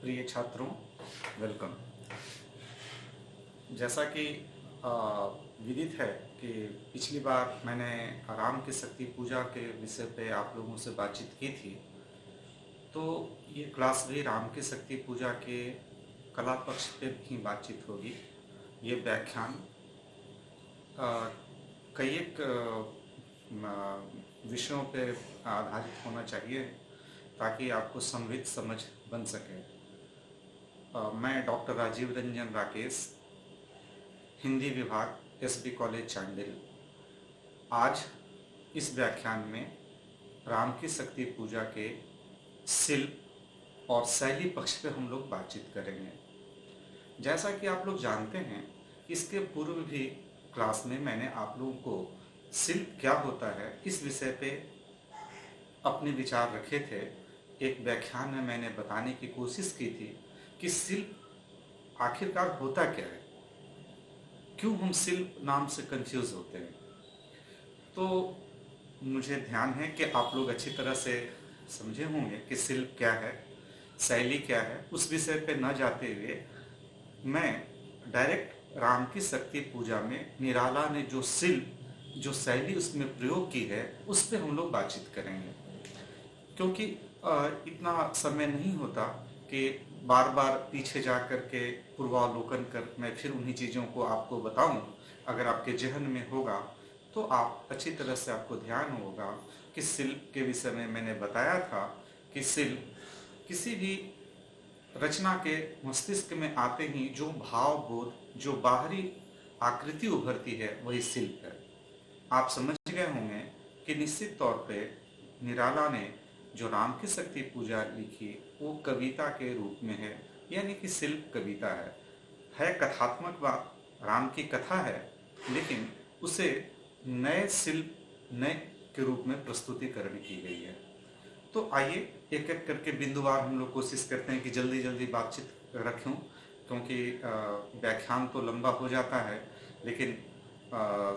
प्रिय छात्रों, वेलकम। जैसा कि विदित है कि पिछली बार मैंने राम की शक्ति पूजा के विषय पे आप लोगों से बातचीत की थी। तो ये क्लास भी राम की शक्ति पूजा के कला पक्ष पे भी बातचीत होगी। ये व्याख्यान कई एक विषयों पे आधारित होना चाहिए ताकि आपको समृद्ध समझ बन सके। मैं डॉक्टर राजीव रंजन राकेश, हिंदी विभाग, एसबी कॉलेज चांडिल, आज इस व्याख्यान में राम की शक्ति पूजा के शिल्प और शैली पक्ष पे हम लोग बातचीत करेंगे। जैसा कि आप लोग जानते हैं, इसके पूर्व भी क्लास में मैंने आप लोगों को शिल्प क्या होता है इस विषय पे अपने विचार रखे थे। एक व्याख्यान में मैंने बताने की कोशिश की थी कि शिल्प आखिरकार होता क्या है, क्यों हम शिल्प नाम से कंफ्यूज होते हैं। तो मुझे ध्यान है कि आप लोग अच्छी तरह से समझे होंगे कि शिल्प क्या है, शैली क्या है। उस विषय पे न जाते हुए मैं डायरेक्ट राम की शक्ति पूजा में निराला ने जो शिल्प, जो शैली उसमें प्रयोग की है, उस पर हम लोग बातचीत करेंगे। क्योंकि इतना समय नहीं होता कि बार बार पीछे जा कर के पूर्वावलोकन कर मैं फिर उन्हीं चीज़ों को आपको बताऊं। अगर आपके जहन में होगा तो आप अच्छी तरह से आपको ध्यान होगा कि शिल्प के विषय में मैंने बताया था कि शिल्प किसी भी रचना के मस्तिष्क में आते ही जो भाव बोध, जो बाहरी आकृति उभरती है, वही शिल्प है। आप समझ गए होंगे कि निश्चित तौर पे निराला ने जो राम की शक्ति पूजा लिखी वो कविता के रूप में है, यानी कि शिल्प कविता है कथात्मक बात, राम की कथा है, लेकिन उसे नए शिल्प, नए के रूप में प्रस्तुतिकरण की गई है। तो आइए एक एक करके बिंदुवार हम लोग कोशिश करते हैं कि जल्दी जल्दी बातचीत रखें, क्योंकि व्याख्यान तो लंबा हो जाता है। लेकिन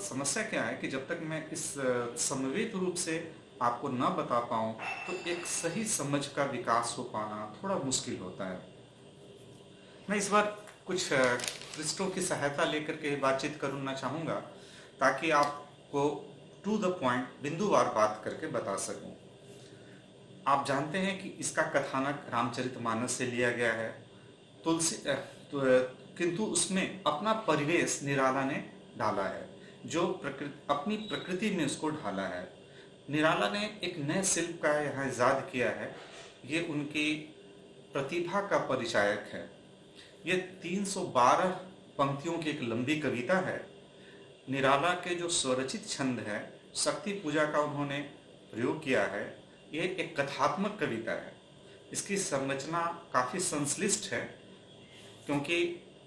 समस्या क्या है कि जब तक मैं इस समन्वित रूप से आपको न बता पाऊँ तो एक सही समझ का विकास हो पाना थोड़ा मुश्किल होता है। मैं इस बार कुछ पृष्ठों की सहायता लेकर के बातचीत करना चाहूँगा ताकि आपको टू द पॉइंट बिंदुवार बात करके बता सकूं। आप जानते हैं कि इसका कथानक रामचरितमानस से लिया गया है, किंतु उसमें अपना परिवेश निराला ने डाला है, जो अपनी प्रकृति में उसको ढाला है। निराला ने एक नए शिल्प का यहाँ इजाद किया है। ये उनकी प्रतिभा का परिचायक है। ये 312 पंक्तियों की एक लंबी कविता है। निराला के जो स्वरचित छंद है, शक्ति पूजा का उन्होंने प्रयोग किया है। ये एक कथात्मक कविता है। इसकी संरचना काफ़ी संश्लिष्ट है, क्योंकि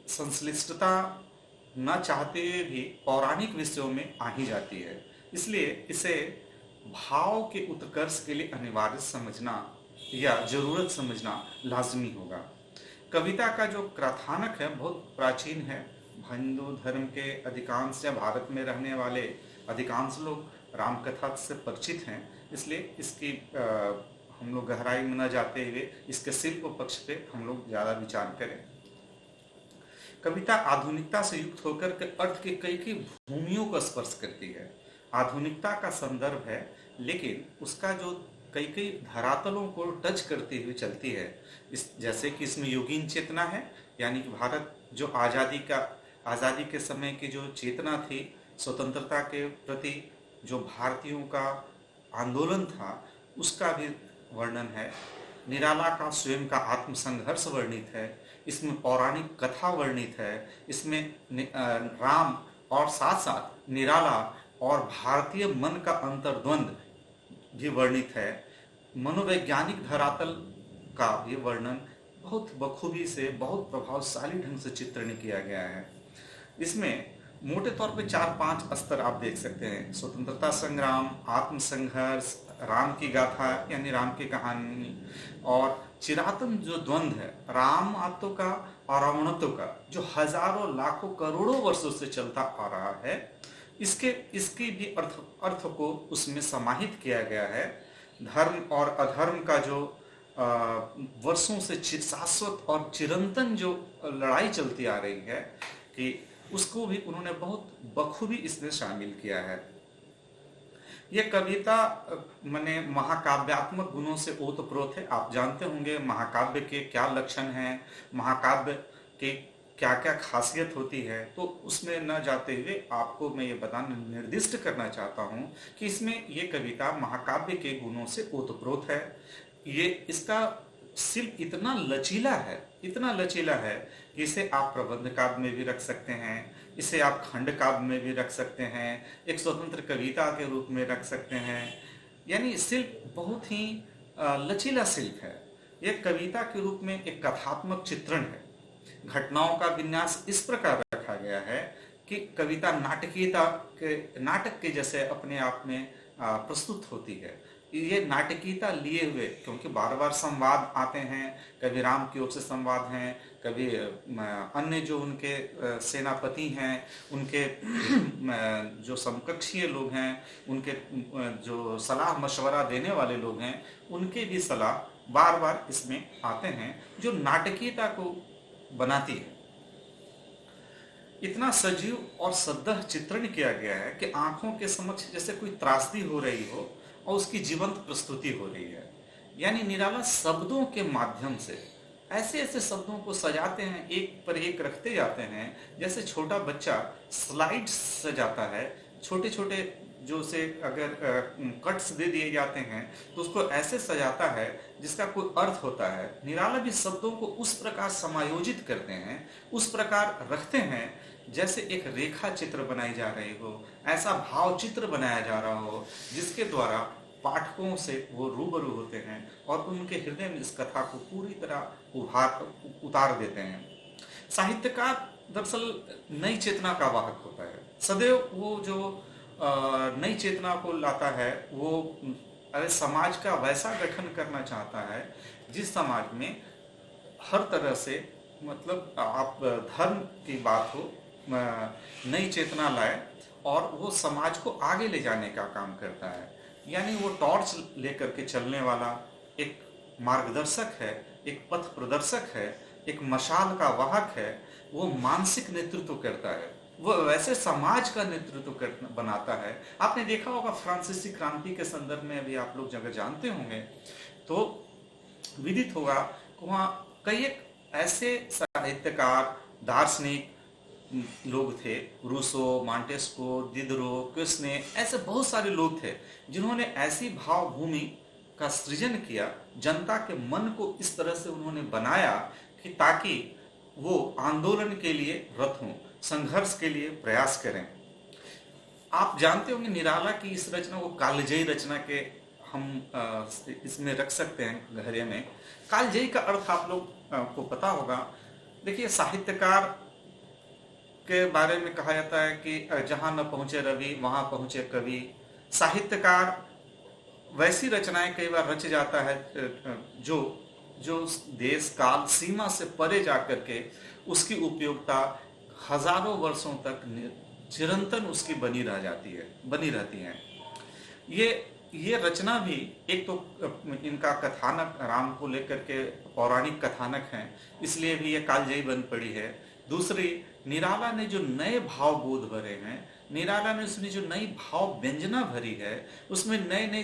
संश्लिष्टता न चाहते हुए भी पौराणिक विषयों में आ ही जाती है। इसलिए इसे भाव के उत्कर्ष के लिए अनिवार्य समझना या जरूरत समझना लाजमी होगा। कविता का जो कथानक है बहुत प्राचीन है। हिंदू धर्म के अधिकांश या भारत में रहने वाले अधिकांश लोग रामकथा से परिचित हैं, इसलिए इसकी हम लोग गहराई में न जाते हुए इसके शिल्प पक्ष पे हम लोग ज़्यादा विचार करें। कविता आधुनिकता से युक्त होकर के अर्थ के कई कई भूमियों को स्पर्श करती है। आधुनिकता का संदर्भ है, लेकिन उसका जो कई कई धरातलों को टच करते हुए चलती है। इस जैसे कि इसमें योगीन चेतना है, यानी कि भारत जो आज़ादी के समय की जो चेतना थी, स्वतंत्रता के प्रति जो भारतीयों का आंदोलन था, उसका भी वर्णन है। निराला का स्वयं का आत्मसंघर्ष वर्णित है। इसमें पौराणिक कथा वर्णित है। इसमें राम और साथ साथ निराला और भारतीय मन का अंतर्द्वंद भी वर्णित है। मनोवैज्ञानिक धरातल का भी वर्णन बहुत बखूबी से, बहुत प्रभावशाली ढंग से चित्रण किया गया है। इसमें मोटे तौर पे 4-5 स्तर आप देख सकते हैं। स्वतंत्रता संग्राम, आत्मसंघर्ष, राम की गाथा यानी राम की कहानी, और चिरातन जो द्वंद्व है राम आत्व का और रावणत्व का, जो हजारों लाखों करोड़ों वर्षों से चलता आ रहा है, इसके भी अर्थ को उसमें समाहित किया गया है। धर्म और अधर्म का जो वर्षों से शाश्वत और चिरंतन जो लड़ाई चलती आ रही है कि उसको भी उन्होंने बहुत बखूबी इसमें शामिल किया है। ये कविता माने महाकाव्यात्मक गुणों से ओतप्रोत है। आप जानते होंगे महाकाव्य के क्या लक्षण हैं, महाकाव्य के क्या क्या खासियत होती है, तो उसमें न जाते हुए आपको मैं ये बताना निर्दिष्ट करना चाहता हूँ कि इसमें ये कविता महाकाव्य के गुणों से ओतप्रोत है। ये इसका शिल्प इतना लचीला है, इतना लचीला है कि इसे आप प्रबंध काव्य में भी रख सकते हैं, इसे आप खंड काव्य में भी रख सकते हैं, एक स्वतंत्र कविता के रूप में रख सकते हैं। यानी शिल्प बहुत ही लचीला शिल्प है। यह कविता के रूप में एक कथात्मक चित्रण है। घटनाओं का विन्यास इस प्रकार रखा गया है कि कविता नाटक के जैसे अपने आप में प्रस्तुत होती है। ये नाटकीयता लिए हुए, क्योंकि बार बार संवाद आते हैं, कभी राम की ओर से संवाद हैं, कभी अन्य जो उनके सेनापति हैं, उनके जो समकक्षीय लोग हैं, उनके जो सलाह मशवरा देने वाले लोग हैं, उनके भी सलाह बार बार इसमें आते हैं, जो नाटकीयता को बनाती है। इतना सजीव और सद्दह चित्रण किया गया है कि आंखों के समक्ष जैसे कोई त्रासदी हो रही हो और उसकी जीवंत प्रस्तुति हो रही है। यानी निराला शब्दों के माध्यम से ऐसे ऐसे शब्दों को सजाते हैं, एक पर एक रखते जाते हैं, जैसे छोटा बच्चा स्लाइड्स सजाता है। छोटे छोटे जो से अगर कट्स दे दिए जाते हैं तो उसको ऐसे सजाता है जिसका कोई अर्थ होता है। निराला भी शब्दों को उस प्रकार समायोजित करते हैं, उस प्रकार रखते हैं जैसे एक रेखा चित्र बनाई जा रही हो, ऐसा भाव चित्र बनाया जा रहा हो जिसके द्वारा पाठकों से वो रूबरू होते हैं और उनके हृदय में इस कथा को पूरी तरह उतार देते हैं। साहित्यकार दरअसल नई चेतना का वाहक होता है। सदैव वो जो नई चेतना को लाता है, वो अरे समाज का वैसा गठन करना चाहता है जिस समाज में हर तरह से, मतलब आप धर्म की बात हो, नई चेतना लाए और वो समाज को आगे ले जाने का काम करता है। यानी वो टॉर्च लेकर के चलने वाला एक मार्गदर्शक है, एक पथ प्रदर्शक है, एक मशाल का वाहक है। वो मानसिक नेतृत्व करता है, वो वैसे समाज का नेतृत्व बनाता है। आपने देखा होगा फ्रांसीसी क्रांति के संदर्भ में, अभी आप लोग जगह जानते होंगे तो विदित होगा, वहाँ कई एक ऐसे साहित्यकार, दार्शनिक लोग थे, रूसो, मॉन्टेस्क्यू, दिदरो, क्विस्ने, ऐसे बहुत सारे लोग थे जिन्होंने ऐसी भावभूमि का सृजन किया, जनता के मन को इस तरह से उन्होंने बनाया कि ताकि वो आंदोलन के लिए रत हों, संघर्ष के लिए प्रयास करें। आप जानते होंगे निराला की इस रचना को कालजयी रचना के हम इसमें रख सकते हैं घरे में। कालजयी का अर्थ आप लोग को पता होगा। देखिए, साहित्यकार के बारे में कहा जाता है कि जहां न पहुंचे रवि वहां पहुंचे कवि। साहित्यकार वैसी रचनाएं कई बार रच जाता है जो जो देश काल सीमा से परे जाकर के उसकी उपयोगिता हजारों वर्षों तक चिरंतन उसकी बनी रहती है। ये रचना भी एक तो इनका कथानक राम को लेकर के पौराणिक कथानक है, इसलिए भी ये कालजयी बन पड़ी है। दूसरी, निराला ने जो नए भाव बोध भरे हैं, निराला ने उसमें जो नई भाव व्यंजना भरी है, उसमें नए नए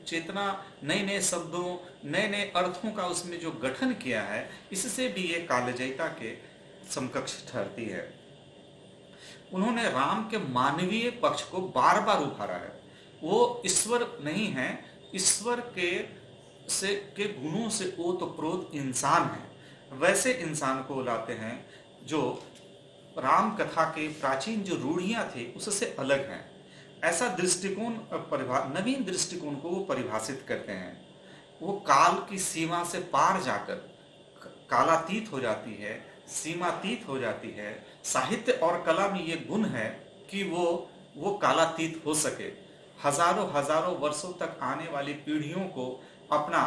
चेतना, नए नए शब्दों, नए नए अर्थों का उसमें जो गठन किया है, इससे भी ये कालजयिता के समकक्ष ठहरती है। उन्होंने राम के मानवीय पक्ष को बार बार उभारा है। वो ईश्वर नहीं है, ईश्वर के गुणों से ओतप्रोत इंसान है। वैसे इंसान को लाते हैं जो राम कथा के प्राचीन जो रूढ़ियां थी उससे अलग हैं। ऐसा दृष्टिकोण नवीन दृष्टिकोण को वो परिभाषित करते हैं। वो काल की सीमा से पार जाकर कालातीत हो जाती है, सीमातीत हो जाती है। साहित्य और कला में ये गुण है कि वो कालातीत हो सके, हजारों हजारों वर्षों तक आने वाली पीढ़ियों को अपना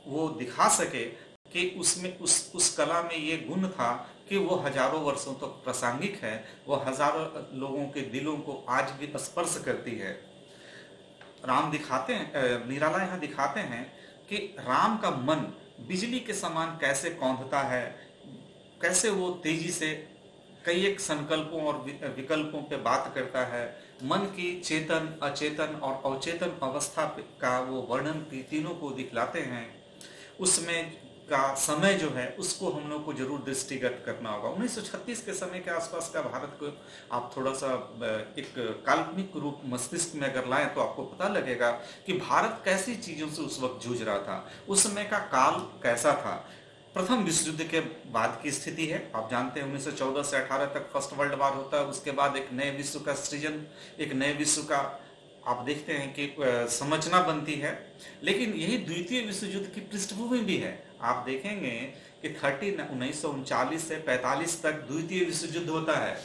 वो दिखा सके कि उसमें उस कला में ये गुण था कि वो हजारों वर्षों तक तो प्रासंगिक है, वो हजारों लोगों के दिलों को आज भी स्पर्श करती है। राम दिखाते हैं, निराला यहाँ दिखाते हैं कि राम का मन बिजली के समान कैसे कौंधता है, कैसे वो तेजी से कई एक संकल्पों और विकल्पों पे बात करता है। मन की चेतन, अचेतन और अवचेतन अवस्था का वो वर्णन तीनों को दिखलाते हैं। उसमें का समय जो है उसको हम लोग को जरूर दृष्टिगत करना होगा। 1936 के समय के आसपास का भारत को आप थोड़ा सा एक काल्पनिक रूप मस्तिष्क में अगर लाएं तो आपको पता लगेगा कि भारत कैसी चीजों से उस वक्त जूझ रहा था, उस समय का काल कैसा था। प्रथम विश्व युद्ध के बाद की स्थिति है। आप जानते हैं 1914 से 18 तक फर्स्ट वर्ल्ड वार होता है, उसके बाद एक नए विश्व का सृजन, एक नए विश्व का आप देखते हैं कि संरचना बनती है। लेकिन यही द्वितीय विश्व युद्ध की पृष्ठभूमि भी है। आप देखेंगे कि 1939 से 45 तक द्वितीय विश्व युद्ध होता है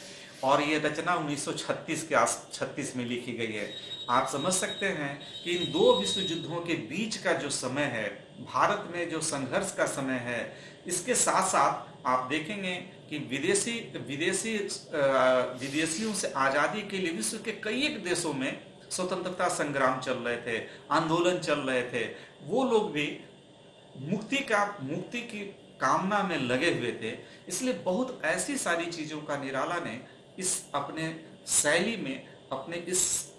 और ये रचना 1936 में लिखी गई है। आप समझ सकते हैं कि इन दो विश्व युद्धों के बीच का जो समय है, भारत में जो संघर्ष का समय है, इसके साथ साथ आप देखेंगे कि विदेशियों से आज़ादी के लिए विश्व के कई एक देशों में स्वतंत्रता संग्राम चल रहे थे, आंदोलन चल रहे थे। वो लोग भी मुक्ति की कामना में लगे हुए थे। इसलिए बहुत ऐसी सारी चीजों का निराला ने इस अपने शैली में, अपने इस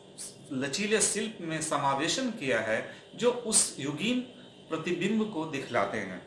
लचीले शिल्प में समावेशन किया है जो उस युगीन प्रतिबिंब को दिखलाते हैं।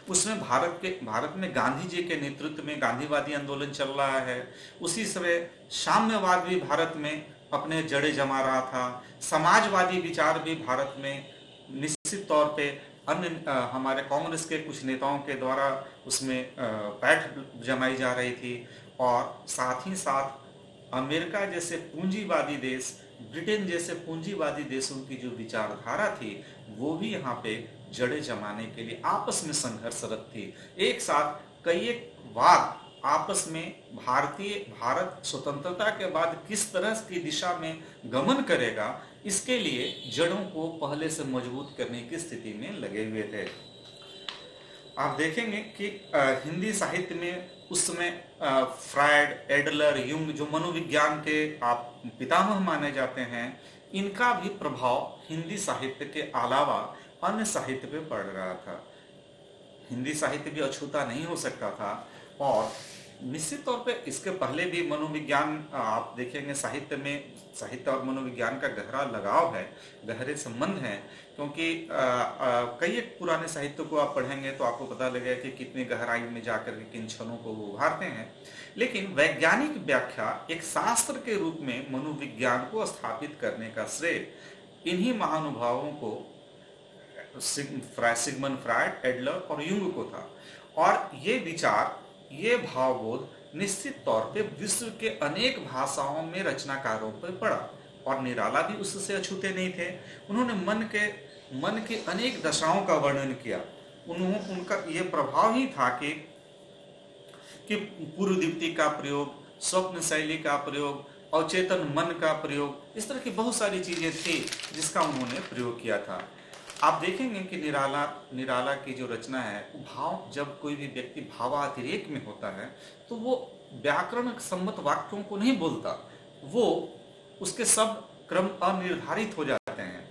उसमें भारत में गांधी जी के नेतृत्व में गांधीवादी आंदोलन चल रहा है। उसी समय साम्यवाद भी भारत में अपने जड़े जमा रहा था। समाजवादी विचार भी भारत में निश्चित तौर पे अन्य हमारे कांग्रेस के कुछ नेताओं के द्वारा उसमें पैठ जमाई जा रही थी। और साथ ही साथ अमेरिका जैसे पूंजीवादी देश, ब्रिटेन जैसे पूंजीवादी देशों की जो विचारधारा थी वो भी यहाँ पे जड़े जमाने के लिए आपस में संघर्षरत थी। एक साथ कई एक वाद आपस में भारत स्वतंत्रता के बाद किस तरह की दिशा में गमन करेगा, इसके लिए जड़ों को पहले से मजबूत करने की स्थिति में लगे हुए थे। आप देखेंगे कि हिंदी साहित्य में उस समय फ्रायड, एडलर, युंग जो मनोविज्ञान के आप पितामह माने जाते हैं, इनका भी प्रभाव हिंदी साहित्य के अलावा अन्य साहित्य पे पड़ रहा था। हिंदी साहित्य भी अछूता नहीं हो सकता था। और निश्चित तौर पे इसके पहले भी मनोविज्ञान आप देखेंगे साहित्य में, साहित्य और मनोविज्ञान का गहरा लगाव है, गहरे संबंध हैं। क्योंकि कई एक पुराने साहित्य को आप पढ़ेंगे तो आपको पता लगेगा कि कितनी गहराई में जाकर के किन क्षणों को वो उभारते हैं। लेकिन वैज्ञानिक व्याख्या एक शास्त्र के रूप में मनोविज्ञान को स्थापित करने का श्रेय इन्हीं महानुभावों को, सिगमंड फ्रायड, एडलर और युंग को था। और ये विचार, ये भावबोध निश्चित तौर पे विश्व के अनेक भाषाओं में रचनाकारों पर पड़ा। और निराला भी उससे अछूते नहीं थे। उन्होंने मन के अनेक दशाओं का वर्णन किया। उनका ये प्रभाव ही था कि पूर्व दीप्ति का प्रयोग, स्वप्न शैली का प्रयोग, अवचेतन मन का प्रयोग, इस तरह की बहुत सारी चीजें थी जिसका उन्होंने प्रयोग किया था। आप देखेंगे कि निराला की जो रचना है, भाव, जब कोई भी व्यक्ति भावातिरेक में होता है तो वो व्याकरण सम्मत वाक्यों को नहीं बोलता, वो उसके सब क्रम अनिर्धारित हो जाते हैं।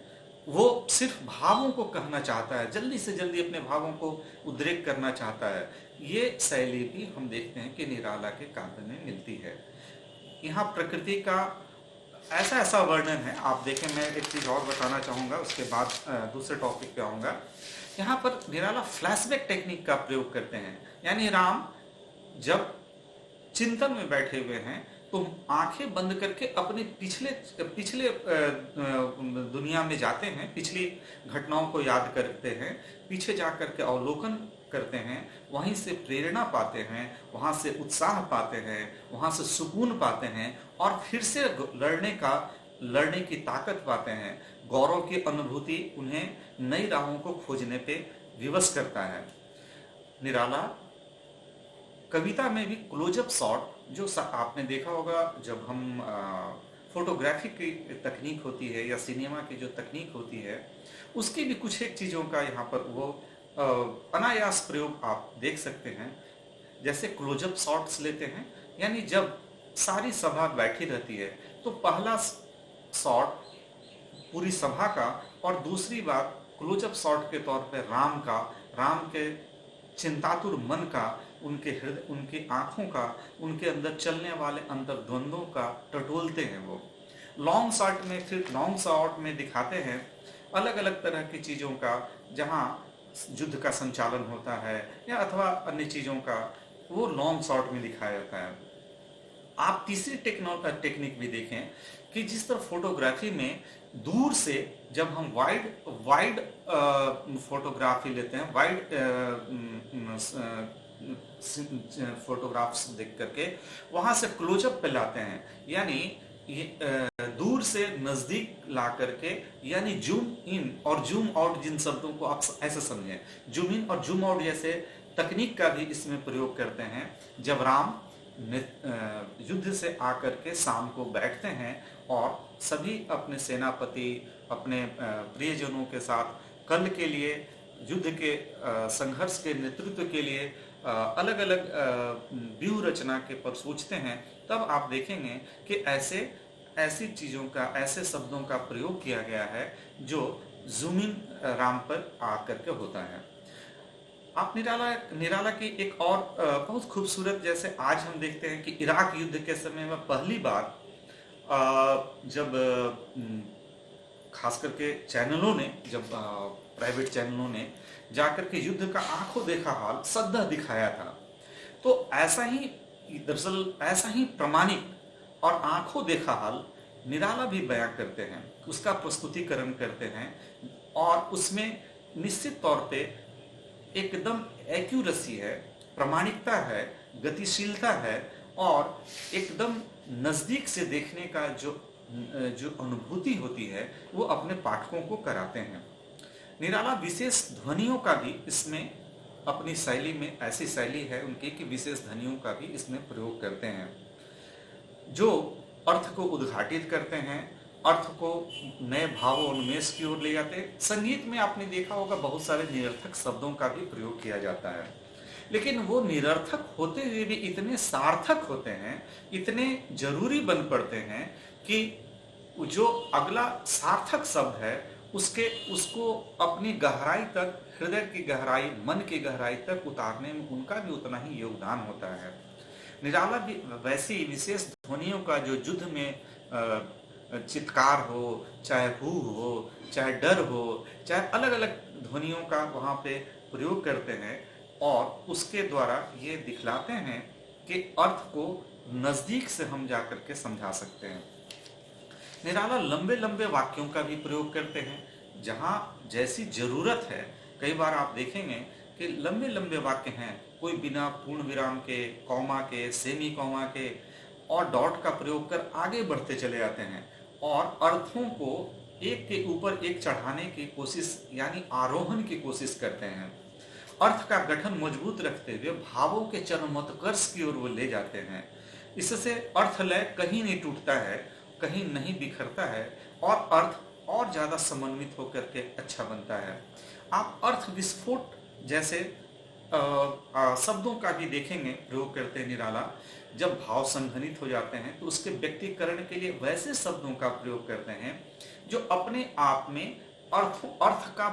वो सिर्फ भावों को कहना चाहता है, जल्दी से जल्दी अपने भावों को उद्रेक करना चाहता है। ये शैली भी हम देखते हैं कि निराला के काव्य में मिलती है। यहाँ प्रकृति का ऐसा वर्णन है। आप देखें, मैं एक चीज और बताना चाहूंगा, उसके बाद दूसरे टॉपिक पे आऊंगा। यहाँ पर निराला फ्लैशबैक टेक्निक का प्रयोग करते हैं। यानी राम जब चिंतन में बैठे हुए हैं तो आंखें बंद करके अपने पिछले दुनिया में जाते हैं, पिछली घटनाओं को याद करते हैं, पीछे जा करके अवलोकन करते हैं, वहीं से प्रेरणा पाते हैं, वहां से उत्साह पाते हैं, वहां से सुकून पाते हैं और फिर से लड़ने की ताकत पाते हैं। गौरव की अनुभूति उन्हें नई राहों को खोजने पे विवश करता है। निराला कविता में भी क्लोजअप शॉट, जो आपने देखा होगा जब हम फोटोग्राफी की तकनीक होती है या सिनेमा की जो तकनीक होती है, उसकी भी कुछ एक चीज़ों का यहाँ पर वो अनायास प्रयोग आप देख सकते हैं। जैसे क्लोजअप शॉट्स लेते हैं, यानी जब सारी सभा बैठी रहती है तो पहला शॉट पूरी सभा का और दूसरी बात क्लोजअप शॉट के तौर पे राम के चिंतातुर मन का, उनके हृदय, उनकी आंखों का, उनके अंदर चलने वाले अंतर्द्वंद्वों का टटोलते हैं वो। लॉन्ग शॉट में दिखाते हैं अलग अलग तरह की चीज़ों का, जहाँ युद्ध का संचालन होता है या अथवा अन्य चीज़ों का, वो लॉन्ग शॉट में दिखाया जाता है। आप तीसरी टेक्निक भी देखें कि जिस तरह फोटोग्राफी में दूर से जब हम वाइड फोटोग्राफी लेते हैं, वाइड फोटोग्राफ्स देख करके वहां से क्लोजअप पे लाते हैं, यानी दूर से नजदीक ला करके, यानी जूम इन और जूम आउट, जिन शब्दों को आप ऐसे समझें, जूम इन और जूम आउट जैसे तकनीक का भी इसमें प्रयोग करते हैं। जब राम युद्ध से आकर के शाम को बैठते हैं और सभी अपने सेनापति, अपने प्रियजनों के साथ कल के लिए युद्ध के संघर्ष के नेतृत्व के लिए अलग अलग व्यूह रचना के पर सोचते हैं, तब आप देखेंगे कि ऐसी चीज़ों का, ऐसे शब्दों का प्रयोग किया गया है जो जूमिंग राम पर आकर के होता है। आप निराला की एक और बहुत खूबसूरत, जैसे आज हम देखते हैं कि इराक युद्ध के समय में पहली बार जब खास करके चैनलों ने, जब प्राइवेट चैनलों ने जाकर के युद्ध का आंखों देखा हाल सद्दा दिखाया था, तो ऐसा ही, दरअसल ऐसा ही प्रमाणिक और आंखों देखा हाल निराला भी बयां करते हैं, उसका प्रस्तुतिकरण करते हैं, और उसमें निश्चित तौर पे एकदम एक्यूरेसी है, प्रामाणिकता है, गतिशीलता है, और एकदम नजदीक से देखने का जो अनुभूति होती है वो अपने पाठकों को कराते हैं। निराला विशेष ध्वनियों का भी इसमें अपनी शैली में, ऐसी शैली है उनकी कि विशेष ध्वनियों का भी इसमें प्रयोग करते हैं, जो अर्थ को उद्घाटित करते हैं, अर्थ को नए भावोन्मेष की ओर ले जाते हैं। संगीत में आपने देखा होगा बहुत सारे निरर्थक शब्दों का भी प्रयोग किया जाता है, लेकिन वो निरर्थक होते हुए भी इतने सार्थक होते हैं, इतने जरूरी बन पड़ते हैं कि जो अगला सार्थक शब्द है उसको अपनी गहराई तक, हृदय की गहराई, मन की गहराई तक उतारने में उनका भी उतना ही योगदान होता है। निराला भी वैसी विशेष ध्वनियों का, जो युद्ध में चित्कार हो, चाहे हू हो, चाहे डर हो, चाहे अलग अलग ध्वनियों का वहाँ पे प्रयोग करते हैं, और उसके द्वारा ये दिखलाते हैं कि अर्थ को नजदीक से हम जाकर के समझा सकते हैं। निराला लंबे लंबे वाक्यों का भी प्रयोग करते हैं, जहाँ जैसी जरूरत है। कई बार आप देखेंगे कि लंबे लंबे वाक्य हैं, कोई बिना पूर्ण विराम के, कॉमा के, सेमी कॉमा के और डॉट का प्रयोग कर आगे बढ़ते चले जाते हैं, और अर्थों को एक के ऊपर एक चढ़ाने की कोशिश, यानी आरोहण की कोशिश करते हैं। अर्थ का गठन मजबूत रखते हुए भावों के चरमोत्कर्ष की ओर वो ले जाते हैं। इससे अर्थलय कहीं नहीं टूटता है, कहीं नहीं बिखरता है, और अर्थ और ज्यादा समन्वित होकर के अच्छा बनता है। आप अर्थ विस्फोट जैसे शब्दों का भी देखेंगे प्रयोग करते हैं निराला। जब भाव संघनित हो जाते हैं तो उसके व्यक्तीकरण के लिए वैसे शब्दों का प्रयोग करते हैं जो अपने आप में अर्थ का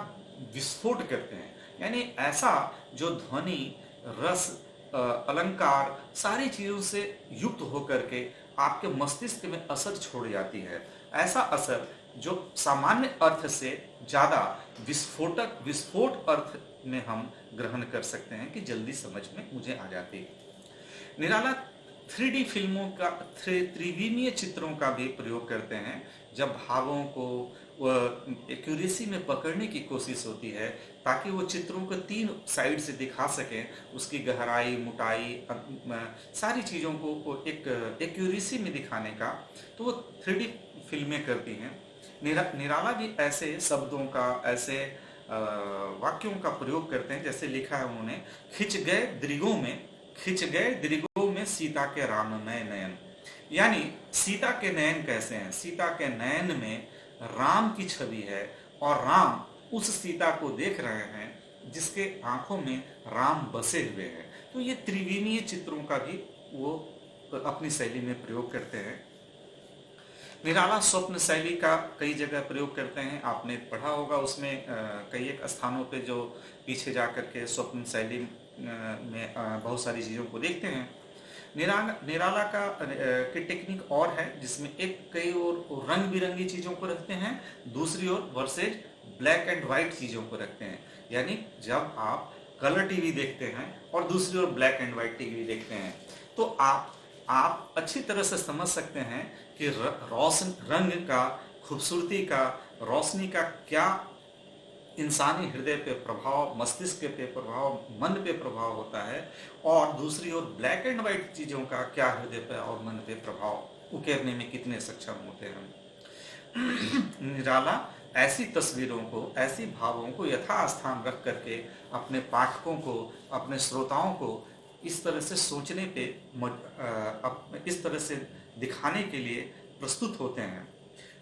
विस्फोट करते हैं, यानी ऐसा जो ध्वनि, रस, अलंकार, सारी चीजों से युक्त होकर के आपके मस्तिष्क में असर छोड़ जाती है। ऐसा असर जो सामान्य अर्थ से ज्यादा विस्फोट अर्थ में हम ग्रहण कर सकते हैं कि जल्दी समझ में मुझे आ जाती है। निराला 3D फिल्मों का, त्रिविमीय चित्रों का भी प्रयोग करते हैं, जब भावों को एक्यूरेसी में पकड़ने की कोशिश होती है, ताकि वो चित्रों को 3 साइड से दिखा सकें, उसकी गहराई, मोटाई, सारी चीज़ों को एक एक्यूरेसी में दिखाने का, तो वो 3D फिल्में करती हैं। निराला भी ऐसे शब्दों का, ऐसे वाक्यों का प्रयोग करते हैं, जैसे लिखा है उन्होंने, खिंच गए दृगों में सीता के राममय नयन, यानी सीता के नयन कैसे हैं? सीता के नयन में राम की छवि है, और राम उस सीता को देख रहे हैं जिसके आंखों में राम बसे हुए हैं। तो ये त्रिविमीय चित्रों का भी वो अपनी शैली में प्रयोग करते हैं। निराला स्वप्न शैली का कई जगह प्रयोग करते हैं, आपने पढ़ा होगा उसमें कई एक स्थानों पे जो पीछे जा कर के स्वप्न शैली में बहुत सारी चीज़ों को देखते हैं। निराला का की टेक्निक और है, जिसमें एक कई और रंग बिरंगी चीज़ों को रखते हैं, दूसरी ओर वर्सेज ब्लैक एंड वाइट चीज़ों को रखते हैं। यानी जब आप कलर टीवी देखते हैं और दूसरी ओर ब्लैक एंड वाइट टीवी देखते हैं, तो आप अच्छी तरह से समझ सकते हैं कि रोशन रंग का, खूबसूरती का, रोशनी का क्या इंसानी हृदय पे प्रभाव, मस्तिष्क पे प्रभाव, मन पे प्रभाव होता है, और दूसरी ओर ब्लैक एंड वाइट चीज़ों का क्या हृदय पे और मन पे प्रभाव उकेरने में कितने सक्षम होते हैं। निराला ऐसी तस्वीरों को, ऐसी भावों को यथास्थान रख करके अपने पाठकों को, अपने श्रोताओं को इस तरह से सोचने पे, इस तरह से दिखाने के लिए प्रस्तुत होते हैं।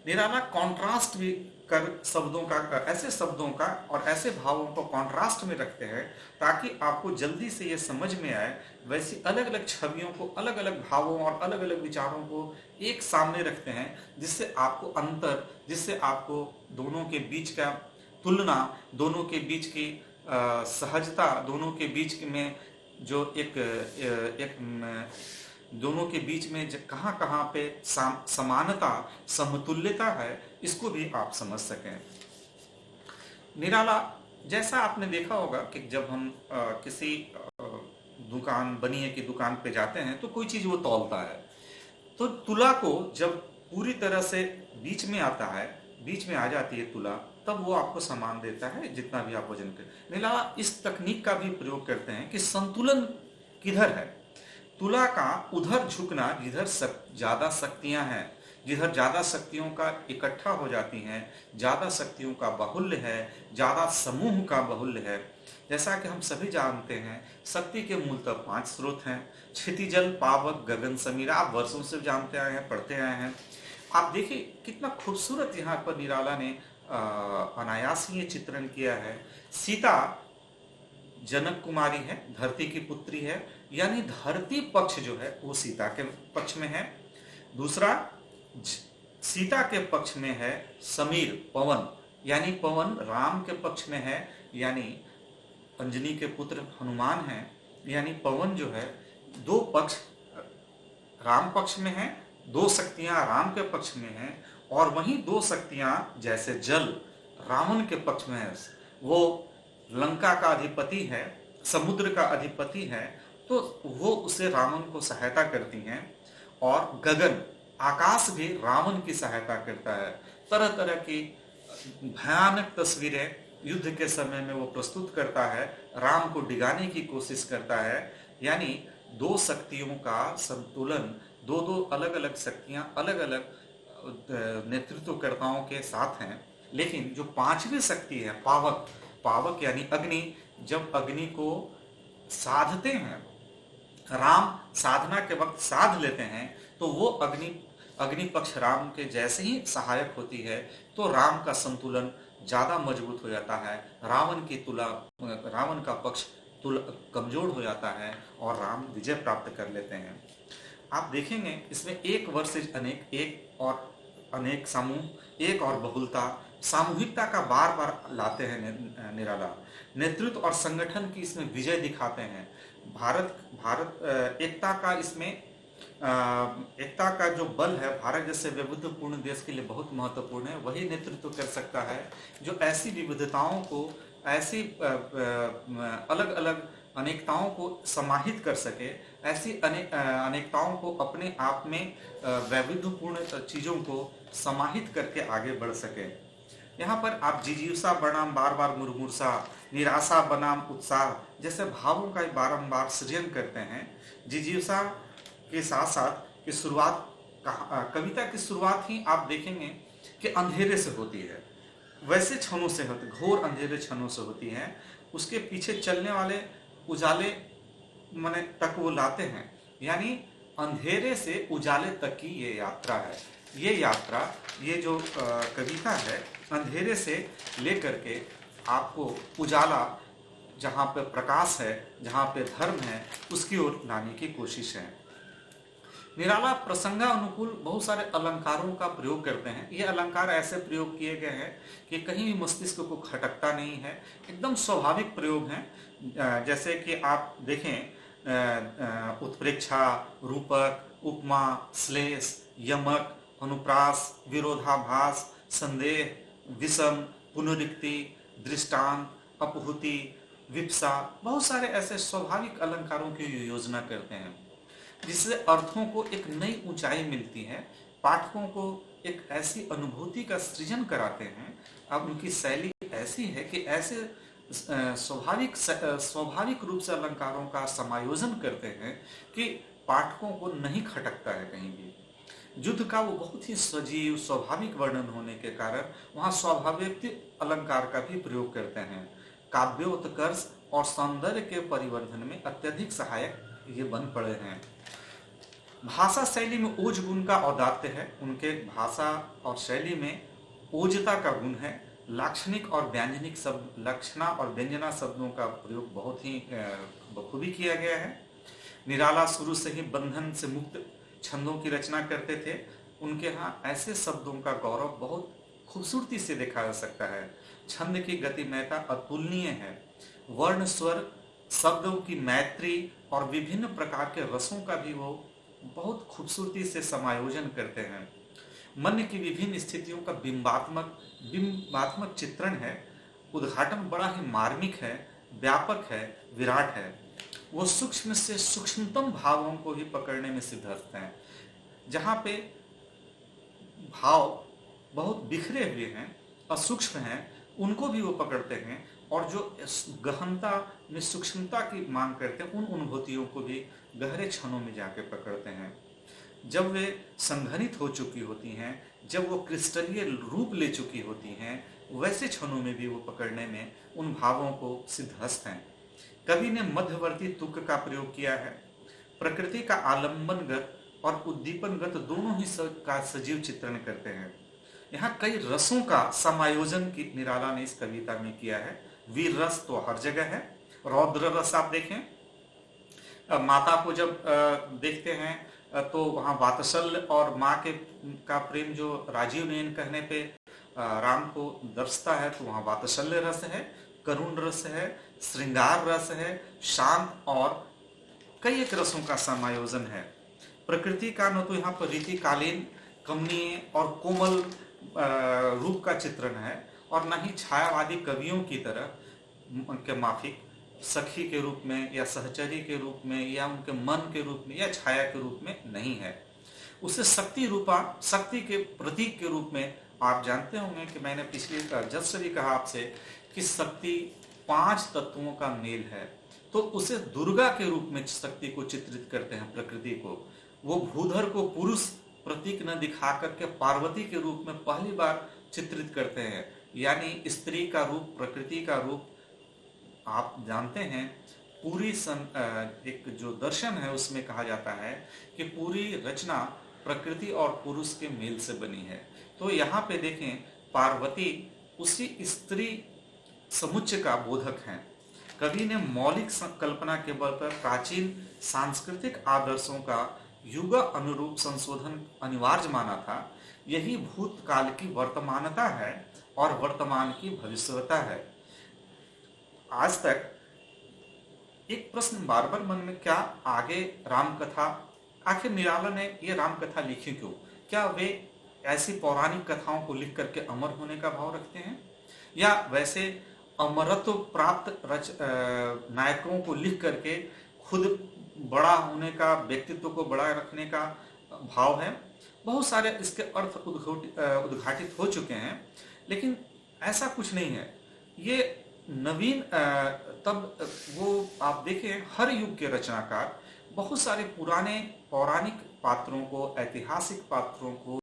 निराला कॉन्ट्रास्ट भी कर शब्दों का, ऐसे शब्दों का और ऐसे भावों को कॉन्ट्रास्ट में रखते हैं ताकि आपको जल्दी से ये समझ में आए। वैसी अलग अलग छवियों को, अलग अलग भावों और अलग अलग विचारों को एक सामने रखते हैं, जिससे आपको अंतर, जिससे आपको दोनों के बीच का तुलना, दोनों के बीच की सहजता, दोनों के बीच में जो दोनों के बीच में कहाँ कहाँ पे समानता, समतुल्यता है, इसको भी आप समझ सकें। निराला, जैसा आपने देखा होगा कि जब हम किसी दुकान, बनिए की दुकान पे जाते हैं तो कोई चीज़ वो तौलता है, तो तुला को जब पूरी तरह से बीच में आता है, बीच में आ जाती है तुला, तब वो आपको सामान देता है जितना भी आप वजन करें। निराला इस तकनीक का भी प्रयोग करते हैं कि संतुलन किधर है, तुला का उधर झुकना जिधर ज्यादा शक्तियां हैं, जिधर ज्यादा शक्तियों का इकट्ठा हो जाती हैं, ज्यादा शक्तियों का बाहुल्य है, ज्यादा समूह का बाहुल्य है। जैसा कि हम सभी जानते हैं, शक्ति के मूलतः 5 स्रोत हैं: क्षितिजल, पावक, गगन, समीरा। आप वर्षों से जानते आए हैं, पढ़ते आए हैं। आप देखिए कितना खूबसूरत यहाँ पर निराला ने अनायास ही चित्रण किया है। सीता जनक कुमारी है, धरती की पुत्री है, यानी धरती पक्ष जो है वो सीता के पक्ष में है। दूसरा, सीता के पक्ष में है समीर, पवन, यानी पवन राम के पक्ष में है, यानी अंजनी के पुत्र हनुमान हैं, यानी पवन जो है 2 पक्ष राम पक्ष में है, 2 शक्तियां राम के पक्ष में हैं, और वहीं 2 शक्तियां जैसे जल रावण के पक्ष में है। वो लंका का अधिपति है, समुद्र का अधिपति है, तो वो उसे रावण को सहायता करती हैं। और गगन, आकाश भी रावण की सहायता करता है। तरह तरह की भयानक तस्वीरें युद्ध के समय में वो प्रस्तुत करता है, राम को डिगाने की कोशिश करता है। यानी 2 शक्तियों का संतुलन, 2 अलग अलग शक्तियां अलग अलग नेतृत्वकर्ताओं के साथ हैं। लेकिन जो 5वीं शक्ति है पावक, पावक यानी अग्नि, जब अग्नि को साधते हैं, राम साधना के वक्त साध लेते हैं, तो वो अग्नि पक्ष राम के जैसे ही सहायक होती है, तो राम का संतुलन ज्यादा मजबूत हो जाता है, रावण का पक्ष कमजोर हो जाता है और राम विजय प्राप्त कर लेते हैं। आप देखेंगे इसमें एक वर्सेज अनेक, एक और अनेक समूह, एक और बहुलता, सामूहिकता का बार बार लाते हैं निराला। नेतृत्व और संगठन की इसमें विजय दिखाते हैं। भारत एकता का, इसमें एकता का जो बल है भारत जैसे विविधपूर्ण देश के लिए बहुत महत्वपूर्ण है। वही नेतृत्व कर सकता है जो ऐसी विविधताओं को, ऐसी अलग अलग अनेकताओं को समाहित कर सके, ऐसी अनेकताओं को अपने आप में वैविध्यपूर्ण चीज़ों को समाहित करके आगे बढ़ सके। यहाँ पर आप जिजीविषा बनाम बार बार मुरमुरसा, निराशा बनाम उत्साह जैसे भावों का बारंबार सृजन करते हैं। जिजीविषा के साथ साथ की शुरुआत, कविता की शुरुआत ही आप देखेंगे कि अंधेरे से होती है, वैसे क्षणों से होती, घोर अंधेरे क्षणों से होती है। उसके पीछे चलने वाले उजाले मने तक वो लाते हैं, यानी अंधेरे से उजाले तक की ये यात्रा है। ये यात्रा, ये जो कविता है, अंधेरे से लेकर के आपको उजाला, जहाँ पे प्रकाश है, जहाँ पे धर्म है, उसकी ओर लाने की कोशिश है। निराला प्रसंगानुकूल बहुत सारे अलंकारों का प्रयोग करते हैं। ये अलंकार ऐसे प्रयोग किए गए हैं कि कहीं भी मस्तिष्क को खटकता नहीं है, एकदम स्वाभाविक प्रयोग हैं। जैसे कि आप देखें, उत्प्रेक्षा, रूपक, उपमा, श्लेष, यमक, अनुप्रास, विरोधाभास, संदेह, विषम, पुनरुक्ति, दृष्टांत, अपहुति, विप्सा, बहुत सारे ऐसे स्वाभाविक अलंकारों की योजना करते हैं जिससे अर्थों को एक नई ऊंचाई मिलती है, पाठकों को एक ऐसी अनुभूति का सृजन कराते हैं। अब उनकी शैली ऐसी है कि ऐसे स्वाभाविक रूप से अलंकारों का समायोजन करते हैं कि पाठकों को नहीं खटकता है कहीं भी। युद्ध का वो बहुत ही सजीव स्वाभाविक वर्णन होने के कारण वहाँ स्वाभाविक अलंकार का भी प्रयोग करते हैं। काव्योत्कर्ष और सौंदर्य के परिवर्धन में अत्यधिक सहायक ये बन पड़े हैं। भाषा शैली में ओज गुण का औदात्य है। उनके भाषा और शैली में ओजता का गुण है। लाक्षणिक और व्यंजनिक शब्द, लक्षणा और व्यंजना शब्दों का प्रयोग बहुत ही बखूबी किया गया है। निराला शुरू से ही बंधन से मुक्त छंदों की रचना करते थे। उनके यहाँ ऐसे शब्दों का गौरव बहुत खूबसूरती से देखा जा सकता है। छंद की गतिमयता अतुलनीय है। वर्ण, स्वर, शब्दों की मैत्री और विभिन्न प्रकार के रसों का भी वो बहुत खूबसूरती से समायोजन करते हैं। मन की विभिन्न स्थितियों का बिंबात्मक चित्रण है। उद्घाटन बड़ा ही मार्मिक है, व्यापक है, विराट है। वो सूक्ष्म से सूक्ष्मतम भावों को ही पकड़ने में सिद्धहस्त हैं। जहाँ पे भाव बहुत बिखरे हुए हैं, असूक्ष्म हैं, उनको भी वो पकड़ते हैं, और जो गहनता में सूक्ष्मता की मांग करते हैं, उन अनुभूतियों को भी गहरे क्षणों में जाके पकड़ते हैं। जब वे संघनित हो चुकी होती हैं, जब वो क्रिस्टलीय रूप ले चुकी होती हैं, वैसे क्षणों में भी वो पकड़ने में उन भावों को सिद्धहस्त हैं। कवि ने मध्यवर्ती तुक का प्रयोग किया है। प्रकृति का आलंबनगत और उद्दीपनगत दोनों ही का सजीव चित्रण करते हैं। यहाँ कई रसों का समायोजन की निराला ने इस कविता में किया है। वीर रस तो हर जगह है। रौद्र रस आप देखें, माता को जब देखते हैं तो वहाँ वात्सल्य और माँ के का प्रेम जो राजीव नयन कहने पे राम को दर्शता है, तो वहाँ वात्सल्य रस है, करुण रस है, श्रृंगार रस है, शांत और कई एक रसों का समायोजन है। प्रकृति का न तो यहाँ पर रीतिकालीन, कमनीय और कोमल रूप का चित्रण है, और न ही छायावादी कवियों की तरह उनके माफिक सखी के रूप में या सहचरी के रूप में या उनके मन के रूप में या छाया के रूप में नहीं है। उसे शक्ति के प्रतीक के रूप में आप जानते होंगे कि मैंने पिछले जस्ट भी कहा आपसे कि शक्ति 5 तत्वों का मेल है। तो उसे दुर्गा के रूप में शक्ति को चित्रित करते हैं, प्रकृति को। वो भूधर को पुरुष प्रतीक न दिखा करके पार्वती के रूप में पहली बार चित्रित करते हैं। यानी स्त्री का रूप, प्रकृति का रूप। आप जानते हैं पूरी एक जो दर्शन है उसमें कहा जाता है कि पूरी रचना प्रकृति और पुरुष के मेल से बनी है। तो यहाँ पे देखें, पार्वती उसी स्त्री समुच्चय का बोधक हैं। कवि ने मौलिक कल्पना के बल पर प्राचीन सांस्कृतिक आदर्शों का युग अनुरूप संशोधन अनिवार्य माना था। यही भूतकाल की वर्तमानता है और वर्तमान की भविष्यता है। आज तक एक प्रश्न बार बार मन में, क्या आगे रामकथा, आखिर निराला ने ये रामकथा लिखी क्यों? क्या वे ऐसी पौराणिक कथाओं को लिख करके अमर होने का भाव रखते हैं, या वैसे अमरत्व प्राप्त नायकों को लिख करके खुद बड़ा होने का, व्यक्तित्व को बड़ा रखने का भाव है? बहुत सारे इसके अर्थ उद्घाटित हो चुके हैं, लेकिन ऐसा कुछ नहीं है। ये नवीन तब वो आप देखें, हर युग के रचनाकार बहुत सारे पुराने पौराणिक पात्रों को, ऐतिहासिक पात्रों को,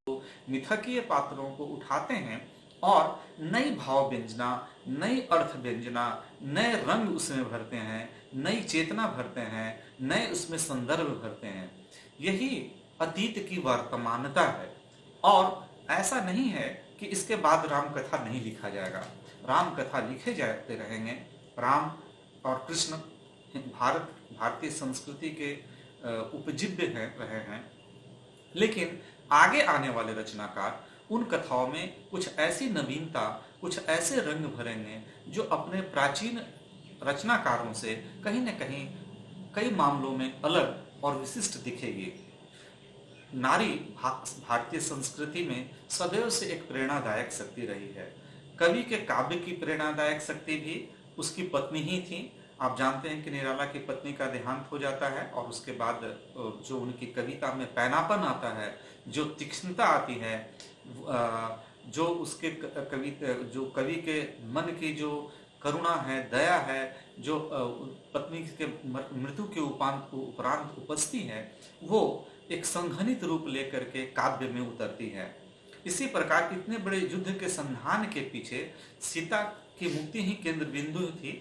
मिथकीय पात्रों को उठाते हैं और नई भाव व्यंजना, नई अर्थ व्यंजना, नए रंग उसमें भरते हैं, नई चेतना भरते हैं, नए उसमें संदर्भ भरते हैं। यही अतीत की वर्तमानता है। और ऐसा नहीं है कि इसके बाद राम कथा नहीं लिखा जाएगा। राम कथा लिखे जाते रहेंगे। राम और कृष्ण भारतीय संस्कृति के उपजीव्य रहे हैं। लेकिन आगे आने वाले रचनाकार उन कथाओं में कुछ ऐसी नवीनता, कुछ ऐसे रंग भरेंगे जो अपने प्राचीन रचनाकारों से कहीं न कहीं कई मामलों में अलग और विशिष्ट दिखेगी। नारी भारतीय संस्कृति में सदैव से एक प्रेरणादायक शक्ति रही है। कवि के काव्य की प्रेरणादायक शक्ति भी उसकी पत्नी ही थी। आप जानते हैं कि निराला की पत्नी का देहांत हो जाता है और उसके बाद जो उनकी कविता में पैनापन आता है, जो तीक्ष्णता आती है, जो उसके जो कवि के मन की जो करुणा है, दया है, जो पत्नी के मृत्यु के उपरांत उपजती है, वो एक संघनित रूप लेकर के काव्य में उतरती है। इसी प्रकार इतने बड़े युद्ध के संधान के पीछे सीता की मुक्ति ही केंद्र बिंदु थी।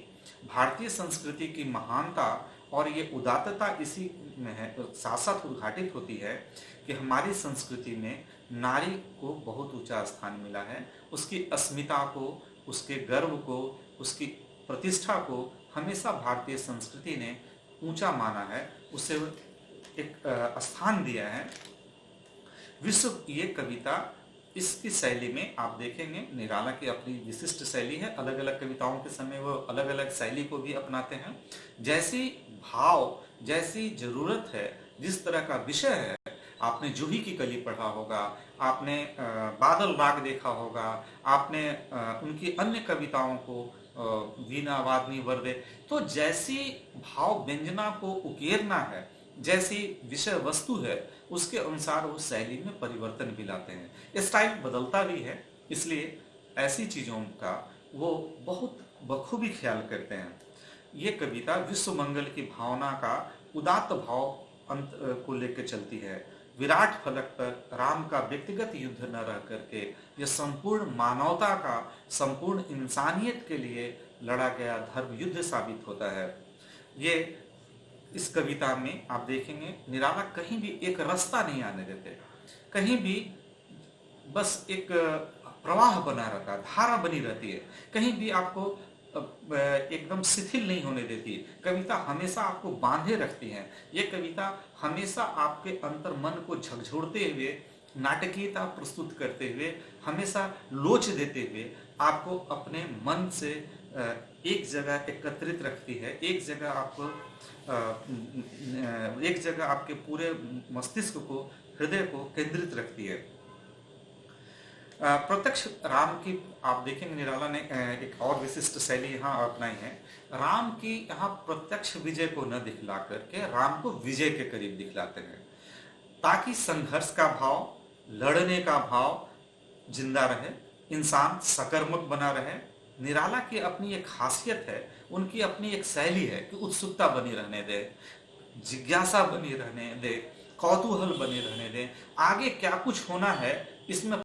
भारतीय संस्कृति की महानता और ये उदात्तता इसी में है, साथ साथ उद्घाटित होती है कि हमारी संस्कृति में नारी को बहुत ऊंचा स्थान मिला है। उसकी अस्मिता को, उसके गर्व को, उसकी प्रतिष्ठा को हमेशा भारतीय संस्कृति ने ऊंचा माना है, उसे एक स्थान दिया है। विश्व ये कविता इसकी शैली में आप देखेंगे निराला की अपनी विशिष्ट शैली है। अलग अलग कविताओं के समय वो अलग अलग शैली को भी अपनाते हैं। जैसी भाव, जैसी जरूरत है, जिस तरह का विषय है, आपने जूही की कली पढ़ा होगा, आपने बादल राग देखा होगा, आपने उनकी अन्य कविताओं को वीणा वादनी वर्दे, तो जैसी भाव व्यंजना को उकेरना है, जैसी विषय वस्तु है, उसके अनुसार वो शैली में परिवर्तन भी लाते हैं। स्टाइल बदलता भी है, इसलिए ऐसी चीज़ों का वो बहुत बखूबी ख्याल करते हैं। ये कविता विश्व मंगल की भावना का उदात्त भाव अंत को लेकर चलती है। विराट फलक पर राम का व्यक्तिगत युद्ध न रह करके यह संपूर्ण मानवता का, संपूर्ण इंसानियत के लिए लड़ा गया धर्म युद्ध साबित होता है। ये इस कविता में आप देखेंगे निराला कहीं भी एक रास्ता नहीं आने देते, कहीं भी बस एक प्रवाह बना रहता है, धारा बनी रहती है, कहीं भी आपको एकदम शिथिल नहीं होने देती। कविता हमेशा आपको बांधे रखती है। ये कविता हमेशा आपके अंतर मन को झकझोरते हुए, नाटकीयता प्रस्तुत करते हुए, हमेशा लोच देते हुए आपको अपने मन से एक जगह एकत्रित रखती है, एक जगह आपके पूरे मस्तिष्क को, हृदय को केंद्रित रखती है। प्रत्यक्ष राम की आप देखेंगे निराला ने एक और विशिष्ट शैली यहाँ अपनाई है। राम की यहाँ प्रत्यक्ष विजय को न दिखला करके राम को विजय के करीब दिखलाते हैं, ताकि संघर्ष का भाव, लड़ने का भाव जिंदा रहे, इंसान सकर्मक बना रहे। निराला की अपनी एक खासियत है, उनकी अपनी एक शैली है कि उत्सुकता बनी रहने दे, जिज्ञासा बनी रहने दे, कौतूहल बनी रहने दे, आगे क्या कुछ होना है इसमें